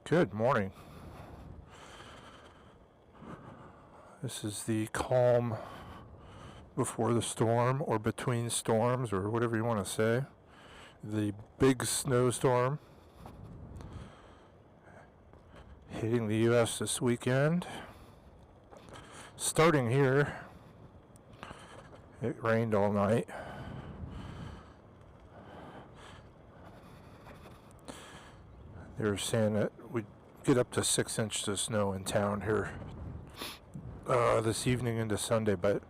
Good morning. This is the calm before the storm, or between storms, or whatever you want to say. The big snowstorm hitting the U.S. this weekend. Starting here, it rained all night. They were saying that we'd get up to 6 inches of snow in town here this evening into Sunday, but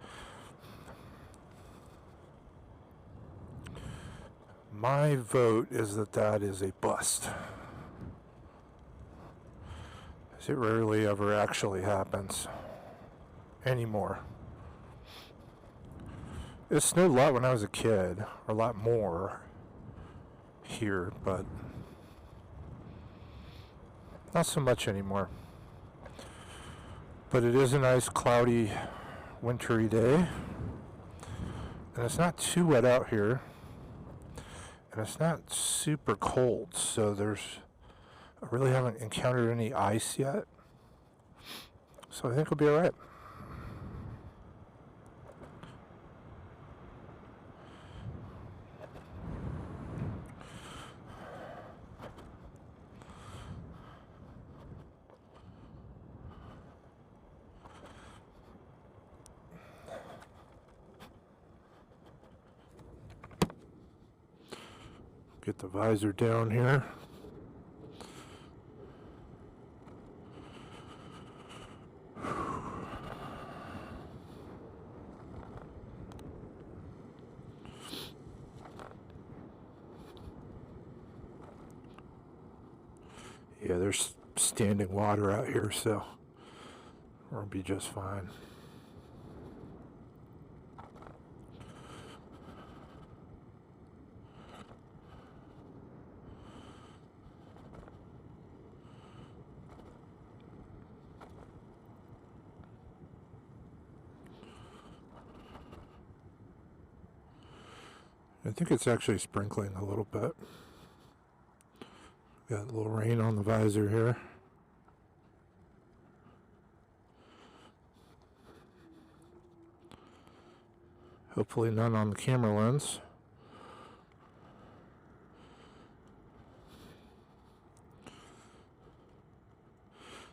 my vote is that is a bust. As it rarely ever actually happens anymore. It snowed a lot when I was a kid, or a lot more here, but not so much anymore. But it is a nice cloudy wintry day, and it's not too wet out here, and it's not super cold, so I really haven't encountered any ice yet, so I think we'll be alright. Get the visor down here. Yeah, there's standing water out here, so we'll be just fine. I think it's actually sprinkling a little bit. Got a little rain on the visor here. Hopefully none on the camera lens.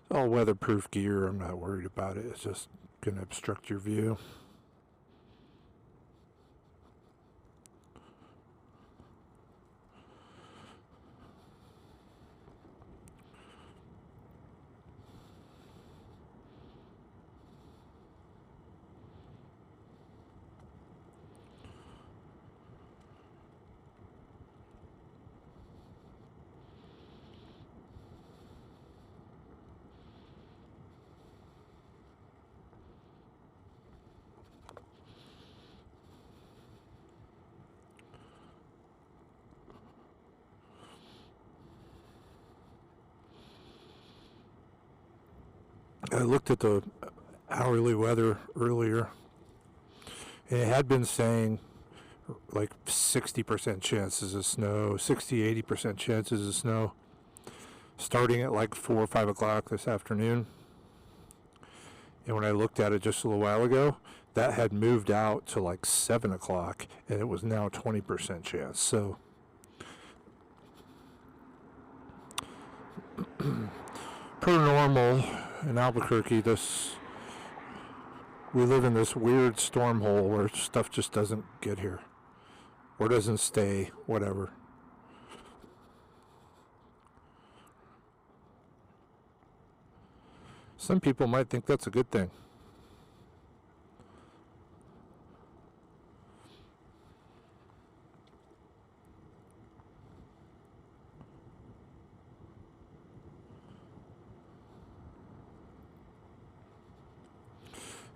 It's all weatherproof gear. I'm not worried about it. It's just going to obstruct your view. I looked at the hourly weather earlier, and it had been saying like 60% chances of snow, 60-80% chances of snow, starting at like 4 or 5 o'clock this afternoon. And when I looked at it just a little while ago, that had moved out to like 7 o'clock, and it was now 20% chance. So per normal in Albuquerque, we live in this weird storm hole where stuff just doesn't get here, or doesn't stay, whatever. Some people might think that's a good thing.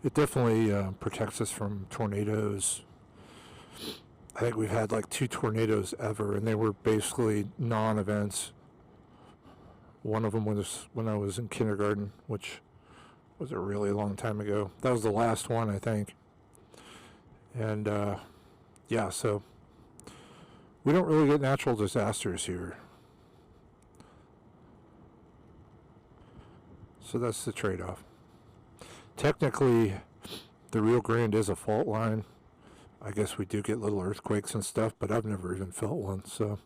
It definitely protects us from tornadoes. I think we've had like 2 tornadoes ever, and they were basically non-events. One of them was when I was in kindergarten, which was a really long time ago. That was the last one, I think. And yeah, so we don't really get natural disasters here. So that's the trade-off. Technically, the Rio Grande is a fault line. I guess we do get little earthquakes and stuff, but I've never even felt one, so.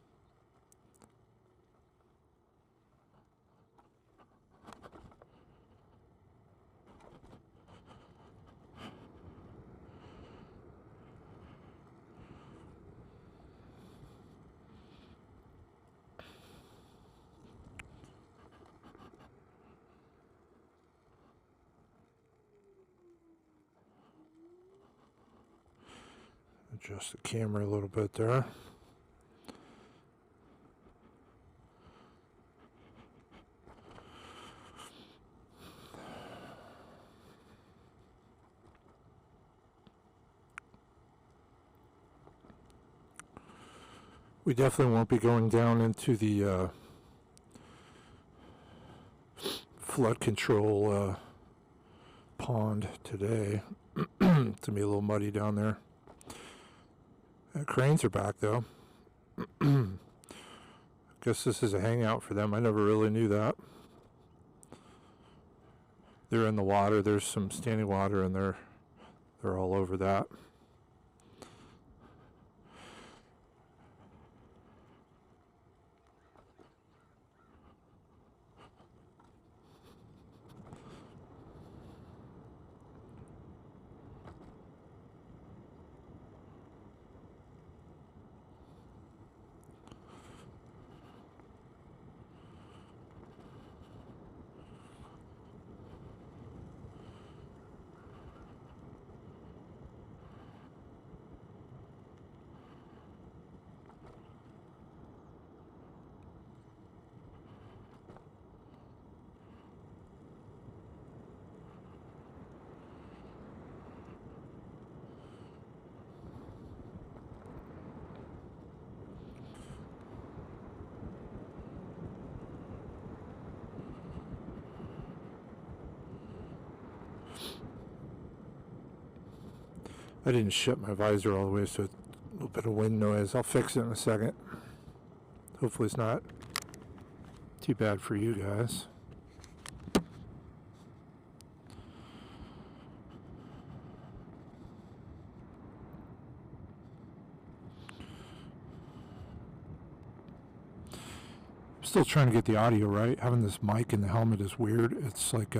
Adjust the camera a little bit there. We definitely won't be going down into the flood control pond today. It's going to be a little muddy down there. Cranes are back though. Guess this is a hangout for them. I never really knew that. They're in the water. There's some standing water and they're all over that. I didn't shut my visor all the way, so a little bit of wind noise. I'll fix it in a second. Hopefully it's not too bad for you guys. I'm still trying to get the audio right. Having this mic in the helmet is weird. It's like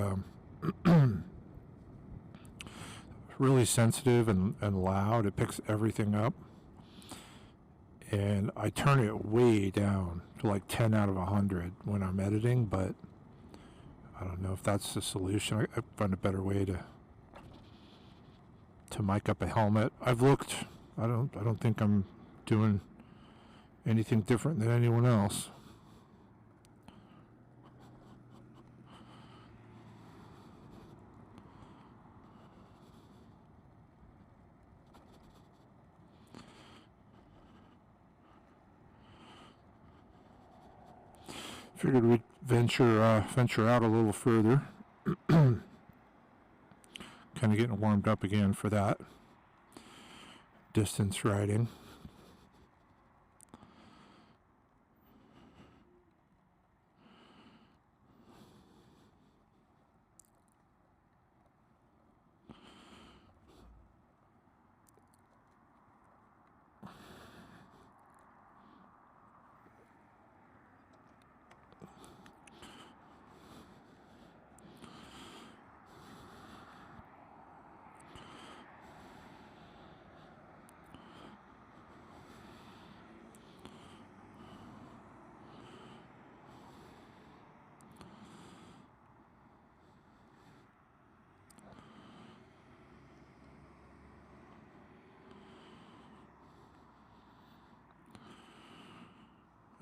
really sensitive and loud. It picks everything up. And I turn it way down to like 10 out of 100 when I'm editing, but I don't know if that's the solution. I find a better way to mic up a helmet. I've looked. I don't think I'm doing anything different than anyone else. Figured we'd venture out a little further. Kind of getting warmed up again for that distance riding.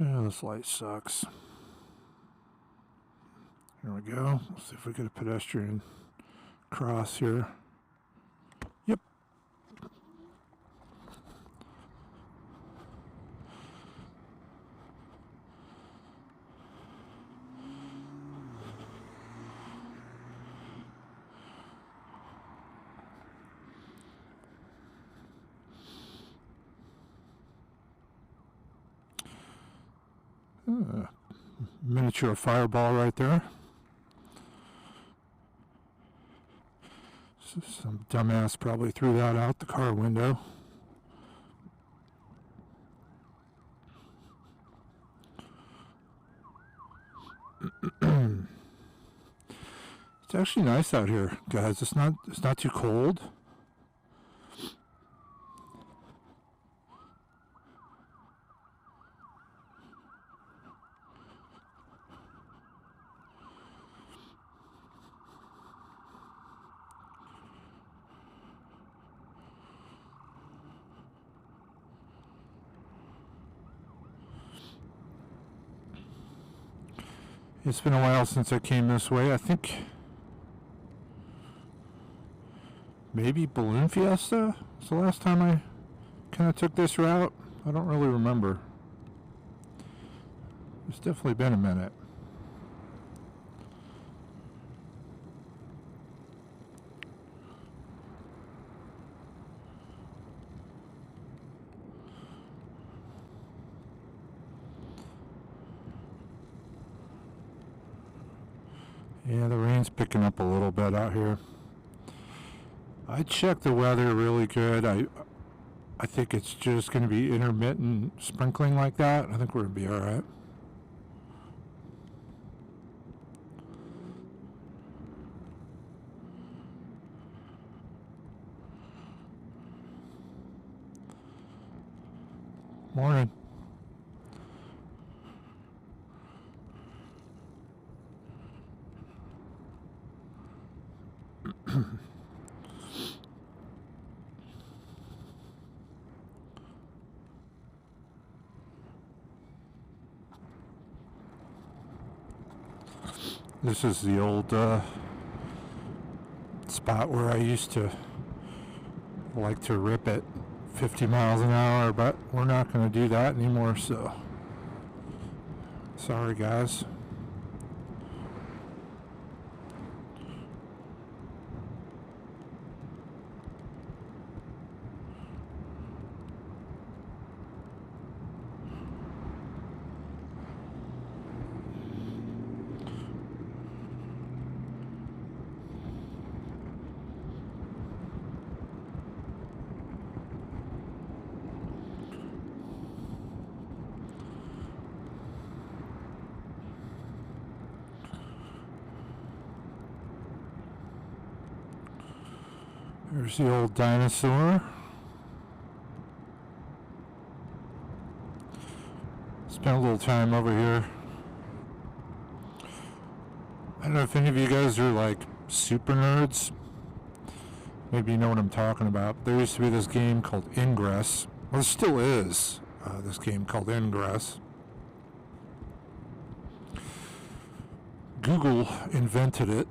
Yeah, this light sucks. Here we go. Let's see if we get a pedestrian cross here. Yep. Miniature fireball right there. Some dumbass probably threw that out the car window. It's actually nice out here, guys. It's not too cold. It's been a while since I came this way. I think maybe Balloon Fiesta was the last time I kind of took this route. I don't really remember. It's definitely been a minute. Yeah, the rain's picking up a little bit out here. I checked the weather really good. I think it's just going to be intermittent sprinkling like that. I think we're going to be all right. Morning. This is the old spot where I used to like to rip it 50 miles an hour, but we're not going to do that anymore, so sorry guys. There's the old dinosaur. Spent a little time over here. I don't know if any of you guys are like super nerds. Maybe you know what I'm talking about. There used to be this game called Ingress. Well, there still is this game called Ingress. Google invented it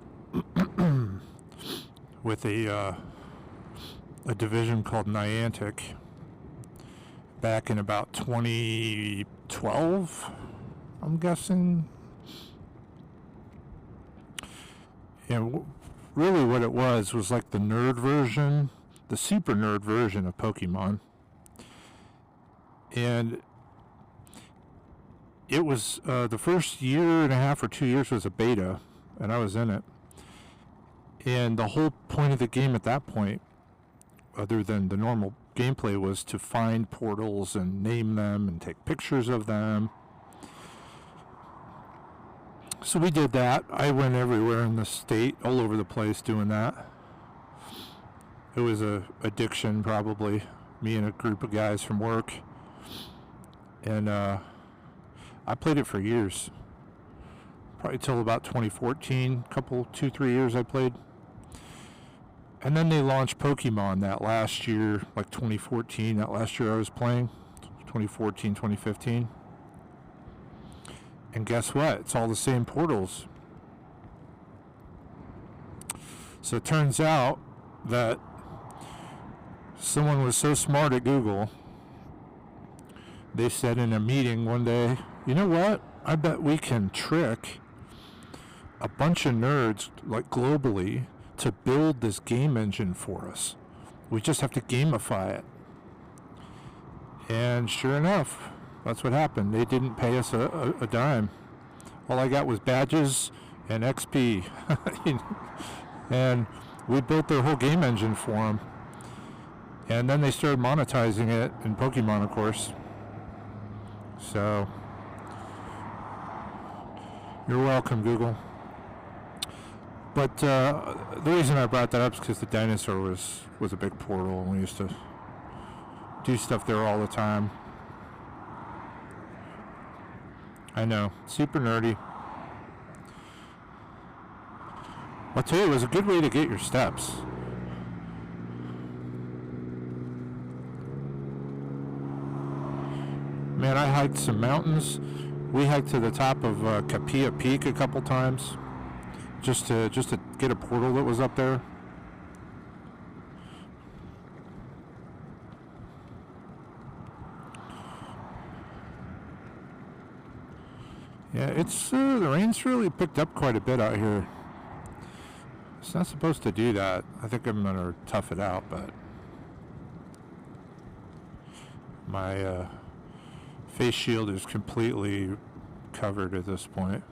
with a division called Niantic back in about 2012, I'm guessing. And really what it was like the nerd version, the super nerd version of Pokemon. And it was the first year and a half or 2 years was a beta, and I was in it. And the whole point of the game at that point, other than the normal gameplay, was to find portals and name them and take pictures of them. So we did that. I went everywhere in the state, all over the place doing that. It was a addiction, probably. Me and a group of guys from work. And I played it for years. Probably till about 2014, 2-3 years I played. And then they launched Pokemon that last year, like 2014, that last year I was playing, 2014, 2015. And guess what? It's all the same portals. So it turns out that someone was so smart at Google, they said in a meeting one day, you know what? I bet we can trick a bunch of nerds, like globally, to build this game engine for us. We just have to gamify it. And sure enough, that's what happened. They didn't pay us a dime. All I got was badges and XP. And We built their whole game engine for them. And then they started monetizing it in Pokemon, of course. So, you're welcome, Google. But the reason I brought that up is because the dinosaur was a big portal, and we used to do stuff there all the time. I know, super nerdy. I'll tell you, it was a good way to get your steps. Man, I hiked some mountains. We hiked to the top of Capilla Peak a couple times, just to get a portal that was up there. Yeah, it's the rain's really picked up quite a bit out here. It's not supposed to do that. I think I'm gonna tough it out, but my face shield is completely covered at this point.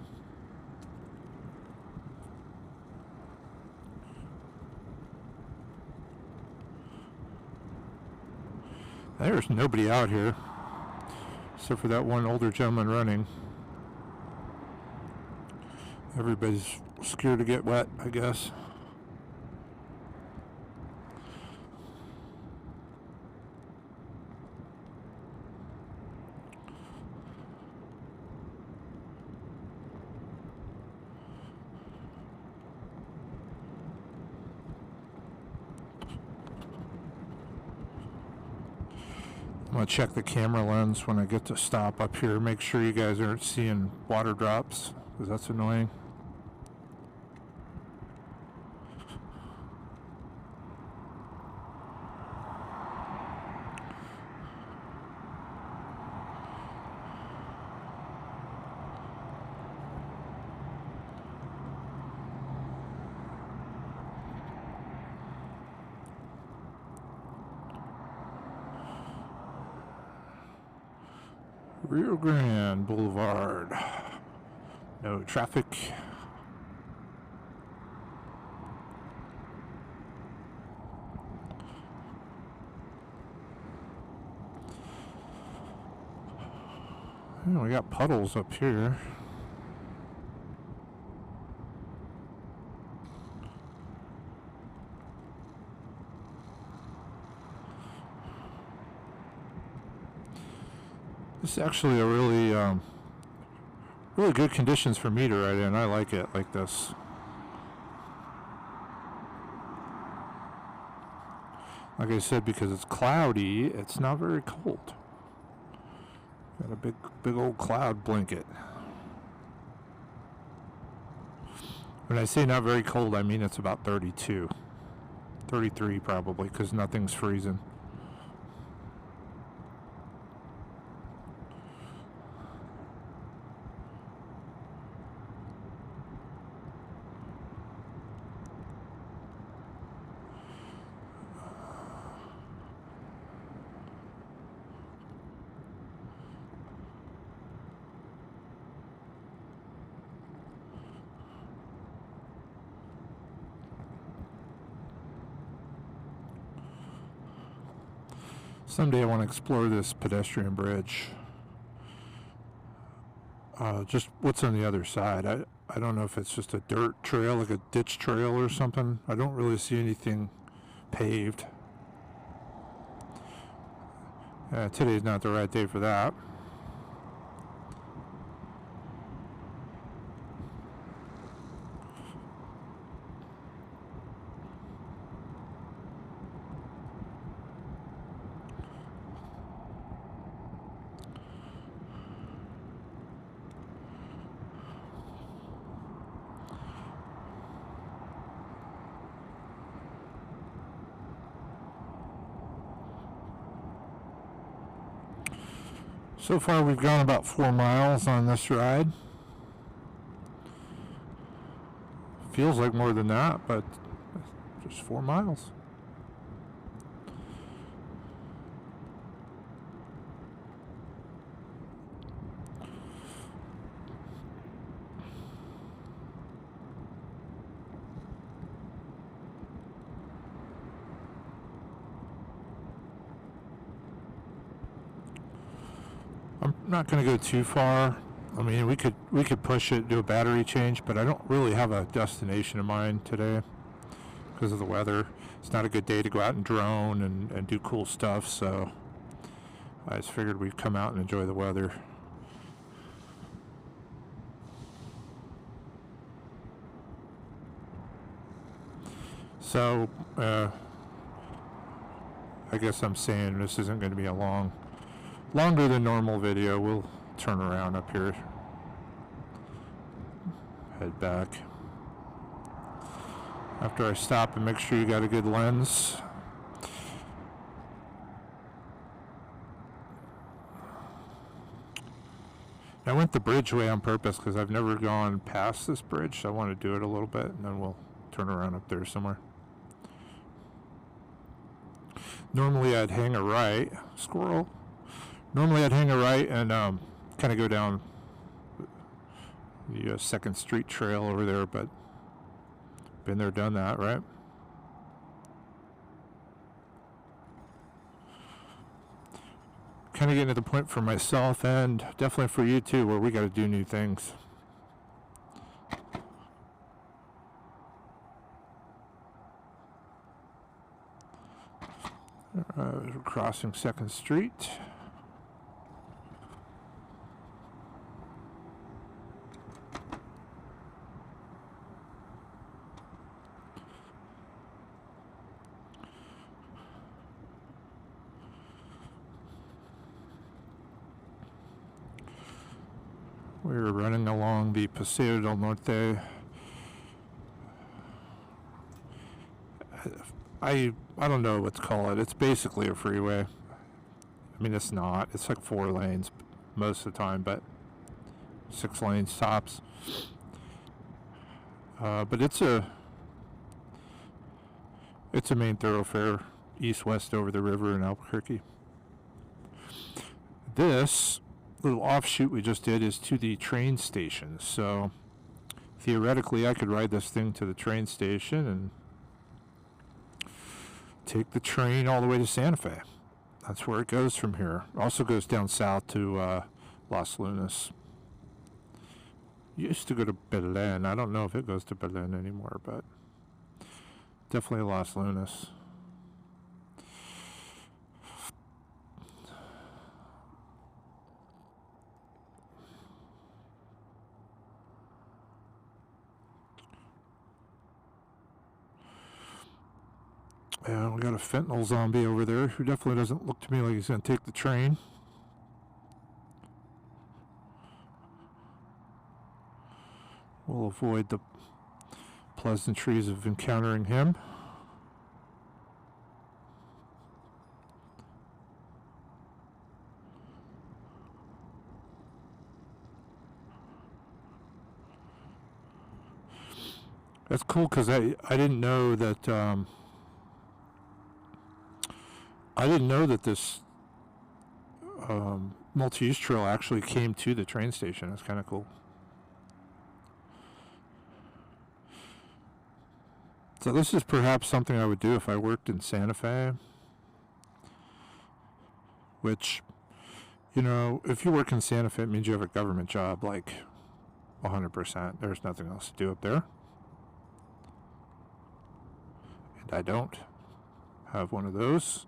There's nobody out here except for that one older gentleman running. Everybody's scared to get wet, I guess. I'm going to check the camera lens when I get to stop up here. Make sure you guys aren't seeing water drops, because that's annoying. Rio Grande Boulevard. No traffic. We got puddles up here. This is actually a really good conditions for me to ride in. I like it like this. Like I said, because it's cloudy, it's not very cold. Got a big old cloud blanket. When I say not very cold, I mean it's about 32. 33 probably, because nothing's freezing. Someday I want to explore this pedestrian bridge. Just what's on the other side. I don't know if it's just a dirt trail, like a ditch trail or something. I don't really see anything paved. Today's not the right day for that. So far we've gone about 4 miles on this ride. Feels like more than that, but just 4 miles. not going to go too far. I mean, we could push it, do a battery change, but I don't really have a destination in mind today because of the weather. It's not a good day to go out and drone and do cool stuff, so I just figured we'd come out and enjoy the weather. So, I guess I'm saying this isn't going to be a longer than normal video. We'll turn around up here, head back. After I stop and make sure you got a good lens. I went the bridge way on purpose because I've never gone past this bridge, so I want to do it a little bit, and then we'll turn around up there somewhere. Normally I'd hang a right, squirrel. Normally I'd hang a right and kind of go down the 2nd Street trail over there, but been there, done that, right? Kind of getting to the point for myself and definitely for you too, where we got to do new things. Crossing 2nd Street. We're running along the Paseo del Norte. I don't know what to call it. It's basically a freeway. I mean, it's not. It's like 4 lanes most of the time, but 6 lanes tops. But it's a main thoroughfare east-west over the river in Albuquerque. This little offshoot we just did is to the train station. So theoretically, I could ride this thing to the train station and take the train all the way to Santa Fe. That's where it goes from here. Also goes down south to Los Lunas. Used to go to Belen. I don't know if it goes to Belen anymore, but definitely Los Lunas. Yeah, we got a fentanyl zombie over there who definitely doesn't look to me like he's going to take the train. We'll avoid the pleasantries of encountering him. That's cool because I didn't know that this multi-use trail actually came to the train station. That's kind of cool. So this is perhaps something I would do if I worked in Santa Fe, which, you know, if you work in Santa Fe, it means you have a government job, like 100%. There's nothing else to do up there. And I don't have one of those.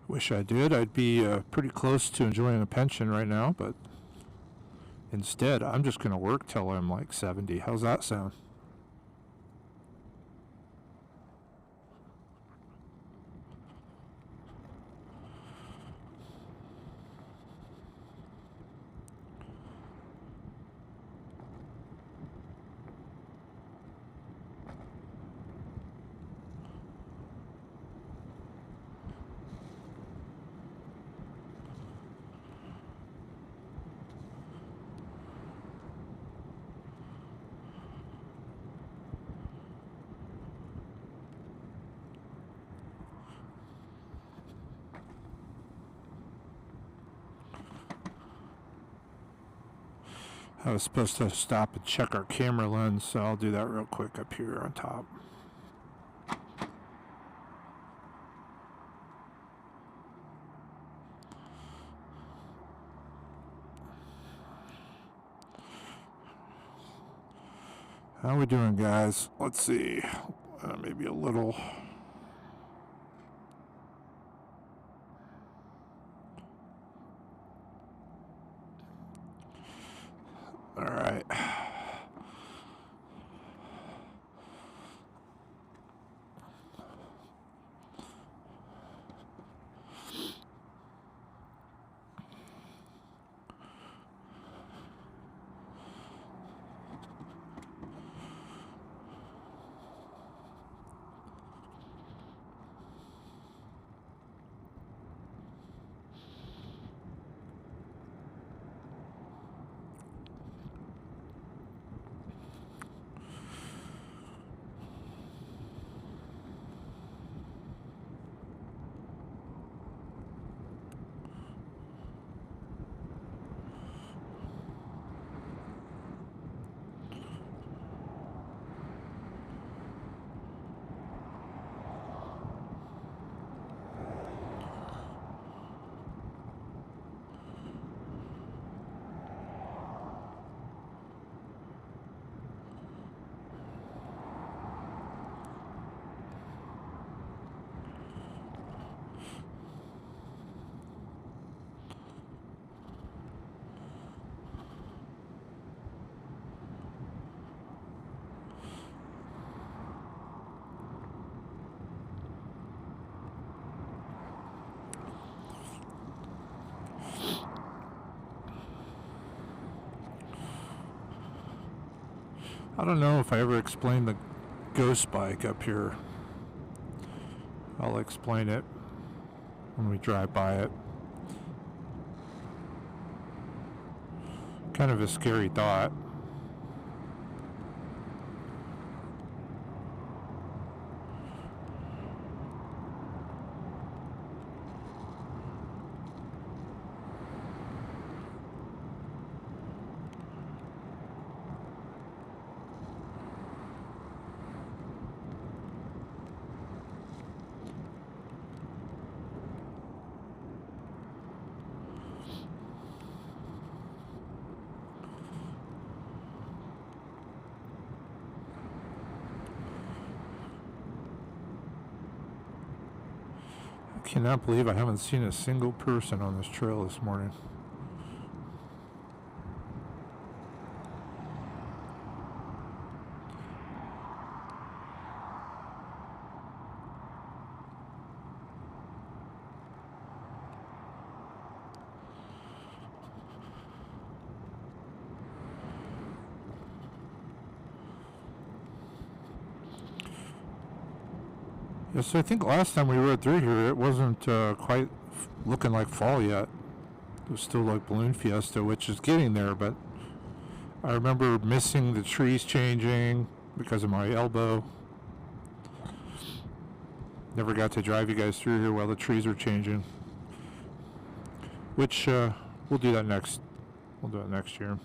Wish I did. I'd be pretty close to enjoying a pension right now, but instead, I'm just going to work till I'm like 70. How's that sound? I was supposed to stop and check our camera lens, so I'll do that real quick up here on top. How we doing, guys? Let's see. Maybe a little. All right. I don't know if I ever explained the ghost bike up here. I'll explain it when we drive by it. Kind of a scary thought. I cannot believe I haven't seen a single person on this trail this morning. Yes, I think last time we rode through here, it wasn't quite looking like fall yet. It was still like Balloon Fiesta, which is getting there, but I remember missing the trees changing because of my elbow. Never got to drive you guys through here while the trees were changing. Which, we'll do that next. We'll do it next year.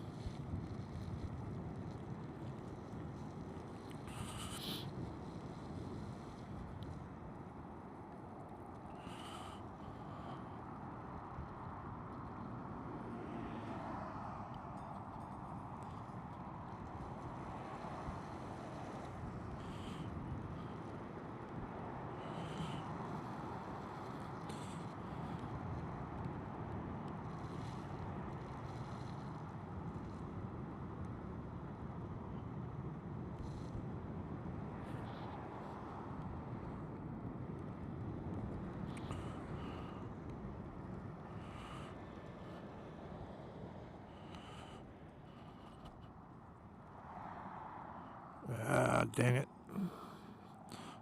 Dang it.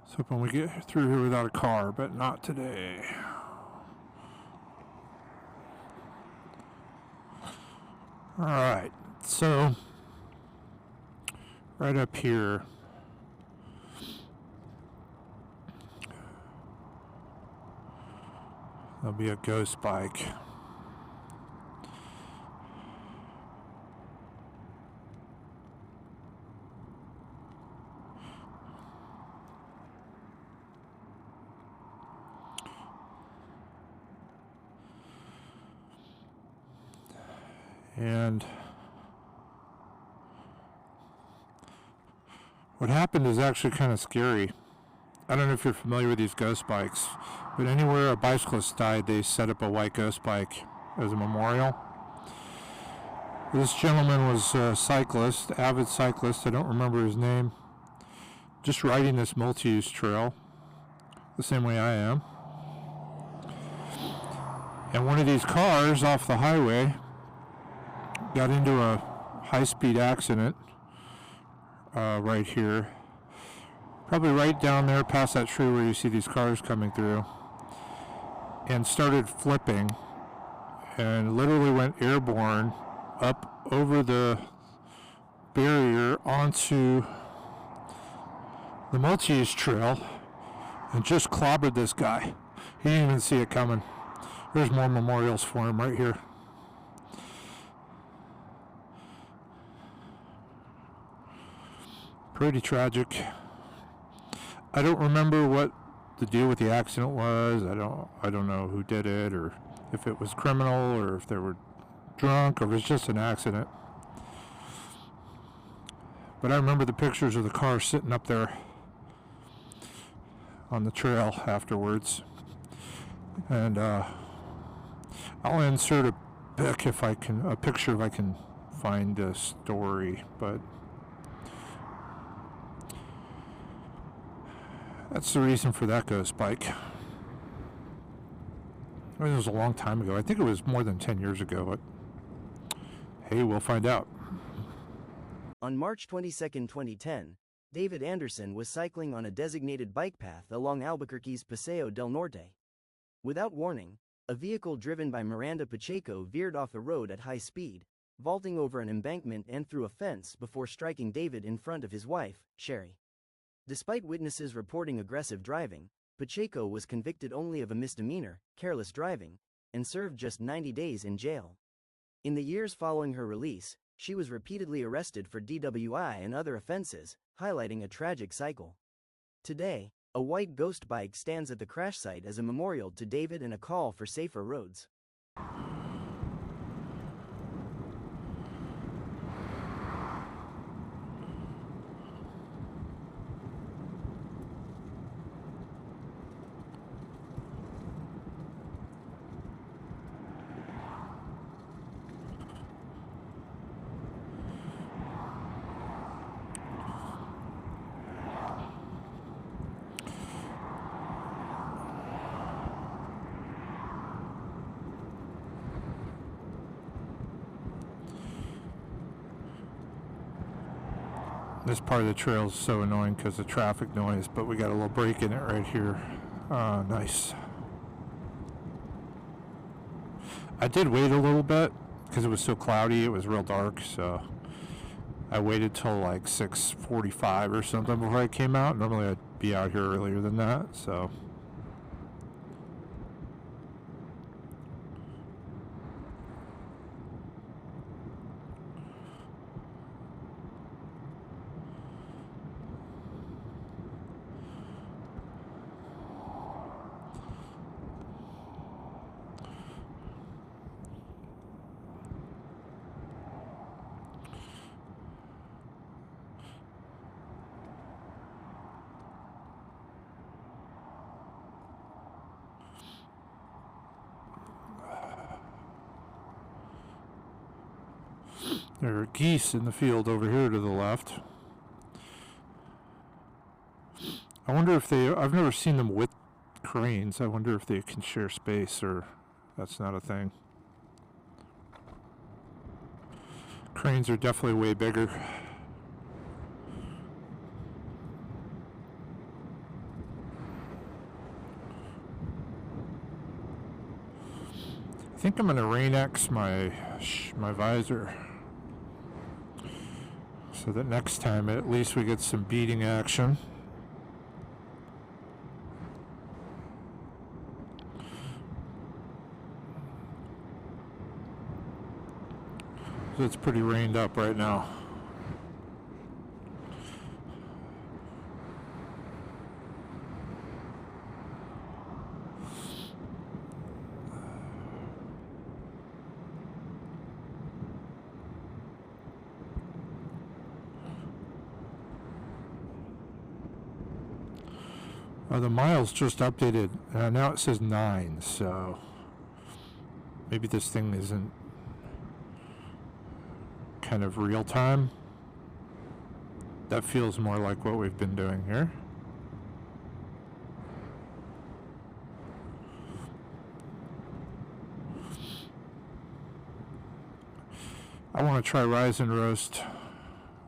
So hoping we get through here without a car, but not today. Alright, so right up here, there'll be a ghost bike. And what happened is actually kind of scary. I don't know if you're familiar with these ghost bikes, but anywhere a bicyclist died, they set up a white ghost bike as a memorial. This gentleman was a cyclist, avid cyclist, I don't remember his name, just riding this multi-use trail, the same way I am. And one of these cars off the highway got into a high-speed accident right here. Probably right down there past that tree where you see these cars coming through. And started flipping and literally went airborne up over the barrier onto the multi-use trail and just clobbered this guy. He didn't even see it coming. There's more memorials for him right here. Pretty tragic. I don't remember what the deal with the accident was. I don't know who did it, or if it was criminal, or if they were drunk, or if it was just an accident. But I remember the pictures of the car sitting up there on the trail afterwards. And I'll insert a picture if I can find the story, but that's the reason for that ghost bike. I mean, it was a long time ago. I think it was more than 10 years ago, but hey, we'll find out. On March 22, 2010, David Anderson was cycling on a designated bike path along Albuquerque's Paseo del Norte. Without warning, a vehicle driven by Miranda Pacheco veered off the road at high speed, vaulting over an embankment and through a fence before striking David in front of his wife, Sherry. Despite witnesses reporting aggressive driving, Pacheco was convicted only of a misdemeanor, careless driving, and served just 90 days in jail. In the years following her release, she was repeatedly arrested for DWI and other offenses, highlighting a tragic cycle. Today, a white ghost bike stands at the crash site as a memorial to David and a call for safer roads. This part of the trail is so annoying because of traffic noise, but we got a little break in it right here. Nice. I did wait a little bit because it was so cloudy, it was real dark, so I waited till like 6:45 or something before I came out. Normally I'd be out here earlier than that, so. There are geese in the field over here to the left. I wonder if I've never seen them with cranes. I wonder if they can share space, or that's not a thing. Cranes are definitely way bigger. I think I'm going to rain-X my visor, so that next time at least we get some beating action. So it's pretty rained up right now. The miles just updated. Now it says 9, so maybe this thing isn't kind of real time. That feels more like what we've been doing here. I want to try Rise and Roast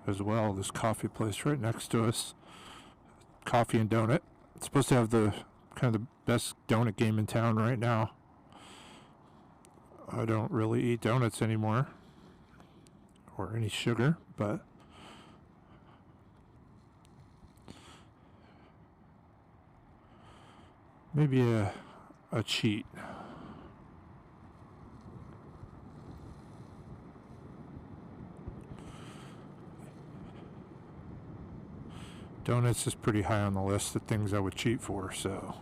as well, this coffee place right next to us. Coffee and donut. It's supposed to have the kind of the best donut game in town right now. I don't really eat donuts anymore, or any sugar, but maybe a cheat. Donuts is pretty high on the list of things I would cheat for, so.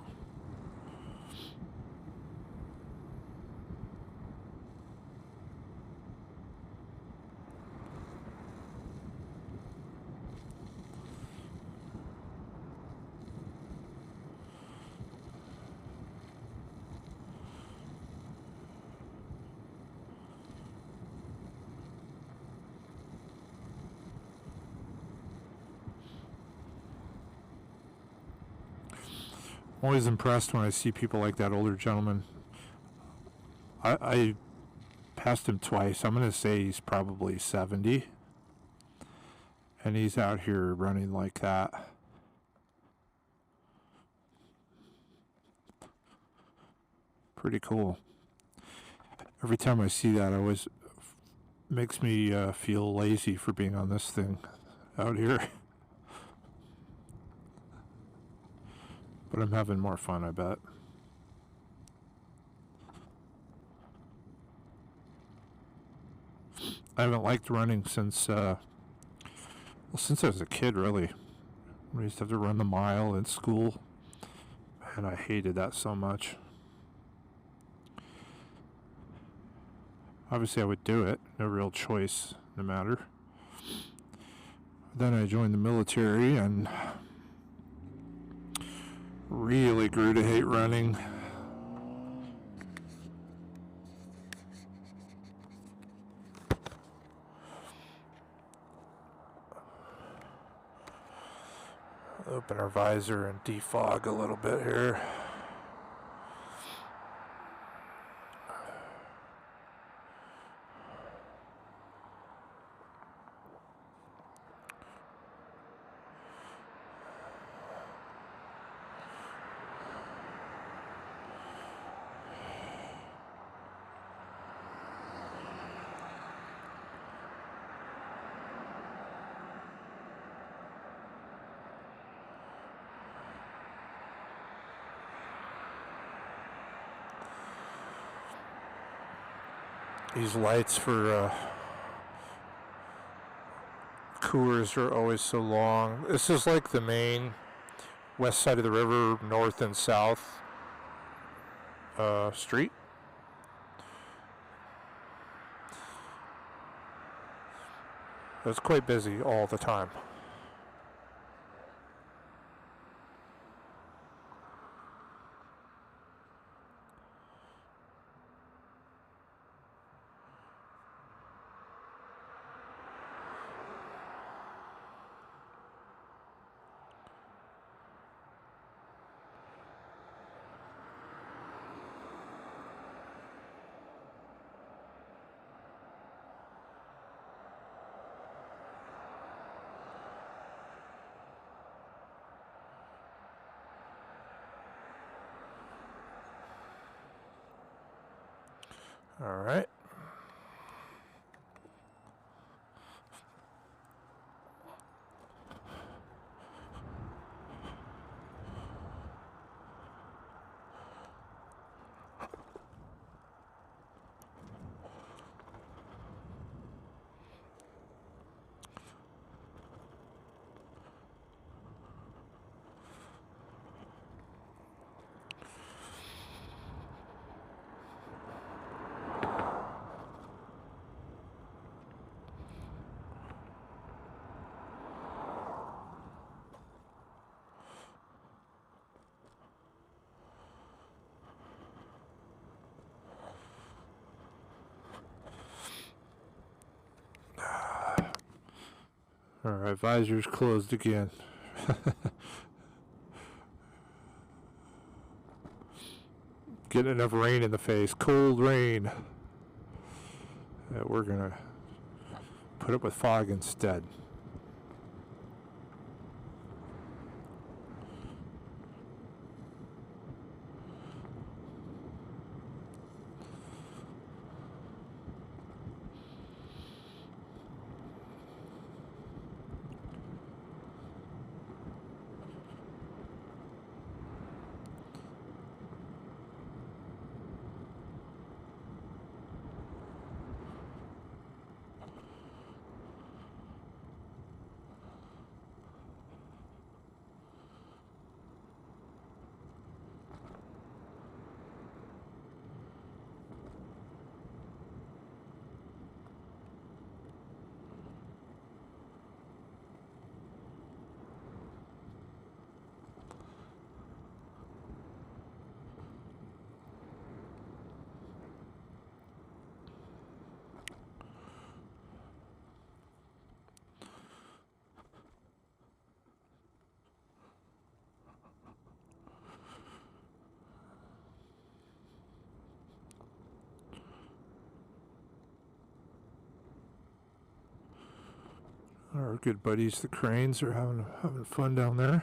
I'm always impressed when I see people like that older gentleman. I passed him twice. I'm going to say he's probably 70. And he's out here running like that. Pretty cool. Every time I see that, it always makes me feel lazy for being on this thing out here. But I'm having more fun, I bet. I haven't liked running since I was a kid, really. We used to have to run the mile in school, and I hated that so much. Obviously, I would do it. No real choice, no matter. Then I joined the military and really grew to hate running. Open our visor and defog a little bit here. These lights for Coors are always so long. This is like the main west side of the river, north and south street. It's quite busy all the time. All right. Alright, visors closed again. Getting enough rain in the face. Cold rain. We're gonna put up with fog instead. Our good buddies, the cranes, are having fun down there.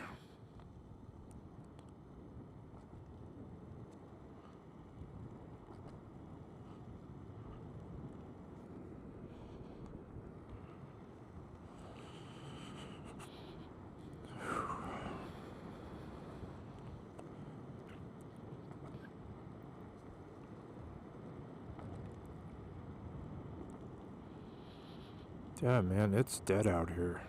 Yeah, man, it's dead out here.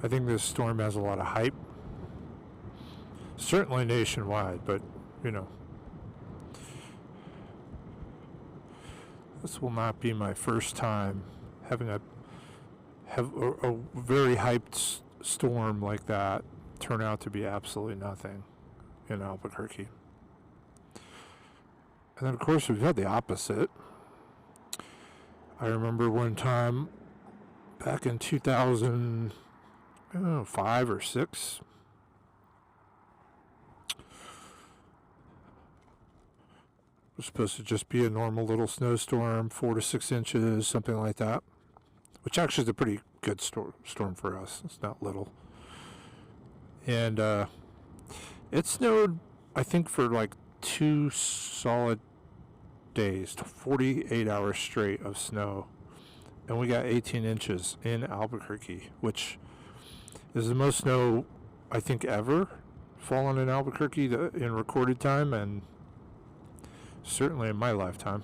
I think this storm has a lot of hype. Certainly nationwide, but, you know. This will not be my first time having a very hyped storm like that turn out to be absolutely nothing in Albuquerque. And then, of course, we've had the opposite. I remember one time back in 2005 or 6. It was supposed to just be a normal little snowstorm, 4 to 6 inches, something like that. Which actually is a pretty good storm for us. It's not little. And it snowed, I think, for like 2 solid days, 48 hours straight of snow. And we got 18 inches in Albuquerque, which is the most snow, I think, ever fallen in Albuquerque in recorded time, and certainly in my lifetime.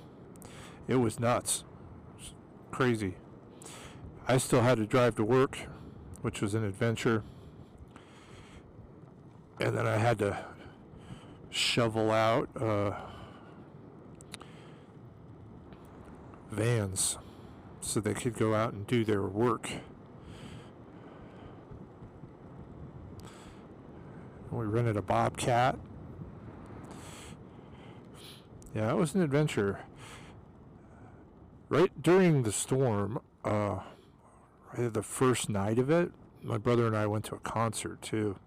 It was nuts. It was crazy. I still had to drive to work, which was an adventure. And then I had to shovel out vans so they could go out and do their work. We rented a Bobcat. Yeah, it was an adventure. Right during the storm, right at the first night of it, my brother and I went to a concert too.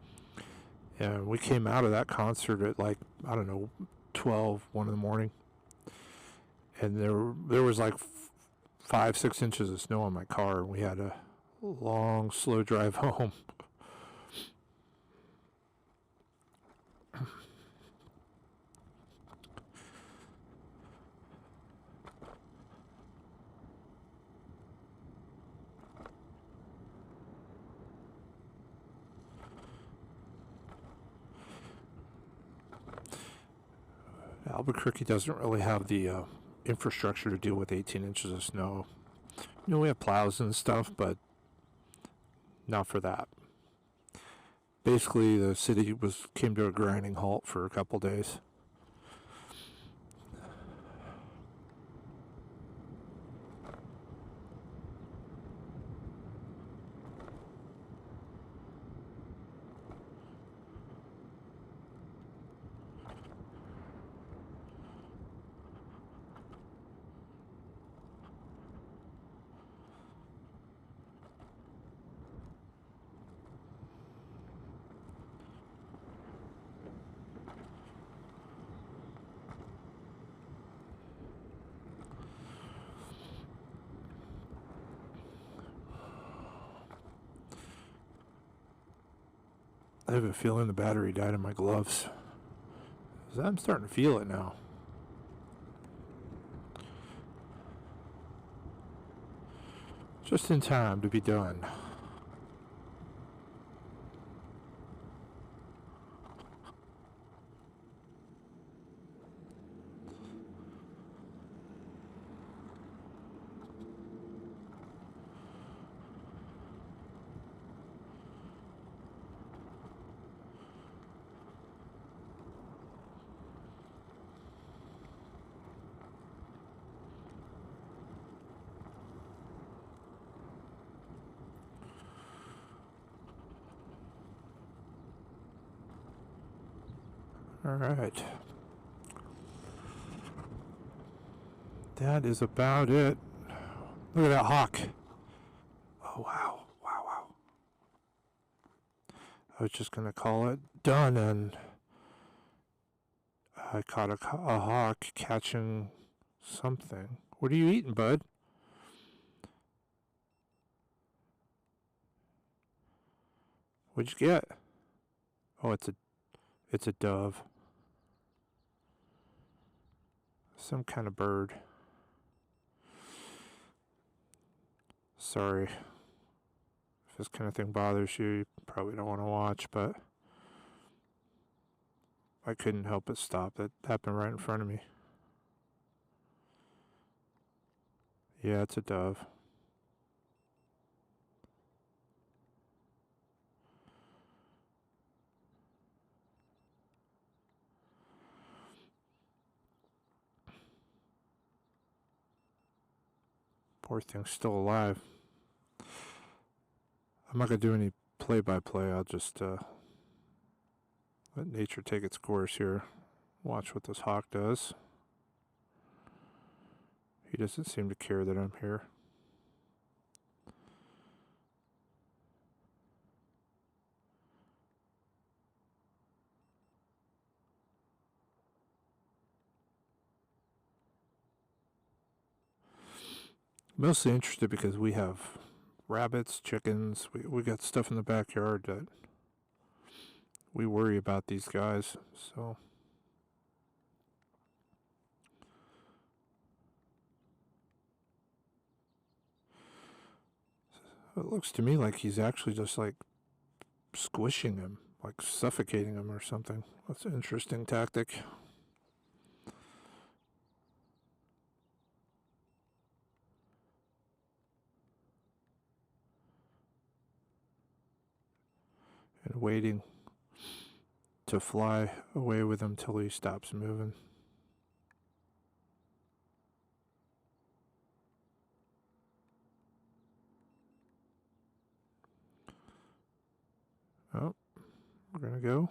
And we came out of that concert at like, I don't know, 1 in the morning. And there was like 5, 6 inches of snow on my car, and we had a long, slow drive home. Albuquerque doesn't really have the infrastructure to deal with 18 inches of snow. You know, we have plows and stuff, but not for that. Basically, the city came to a grinding halt for a couple days. I have a feeling the battery died in my gloves. I'm starting to feel it now. Just in time to be done. All right. That is about it. Look at that hawk. Oh, wow. Wow, wow. I was just going to call it done, and I caught a hawk catching something. What are you eating, bud? What'd you get? Oh, it's a dove. Some kind of bird. Sorry. If this kind of thing bothers you, you probably don't want to watch, but I couldn't help but stop. That happened right in front of me. Yeah, it's a dove. Poor thing's still alive. I'm not going to do any play-by-play. I'll just let nature take its course here. Watch what this hawk does. He doesn't seem to care that I'm here. Mostly interested because we have rabbits, chickens. We got stuff in the backyard that we worry about these guys. So it looks to me like he's actually just like squishing him, like suffocating him or something. That's an interesting tactic. And waiting to fly away with him till he stops moving. Oh, we're gonna go.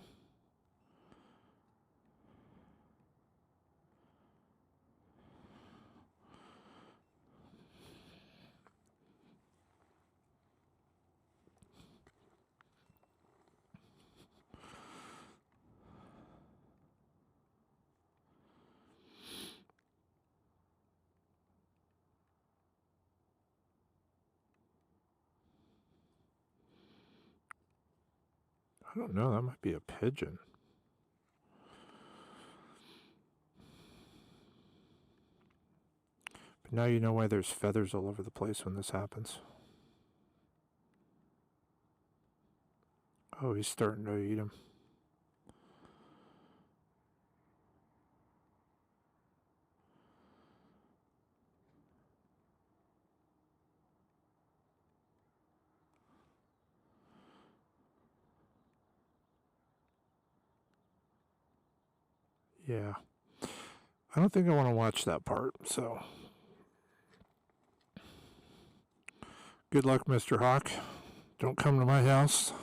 I don't know, that might be a pigeon. But now you know why there's feathers all over the place when this happens. Oh, he's starting to eat him. Yeah. I don't think I want to watch that part, so. Good luck, Mr. Hawk. Don't come to my house.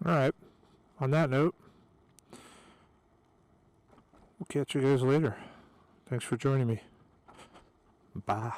All right. On that note, we'll catch you guys later. Thanks for joining me. Bye.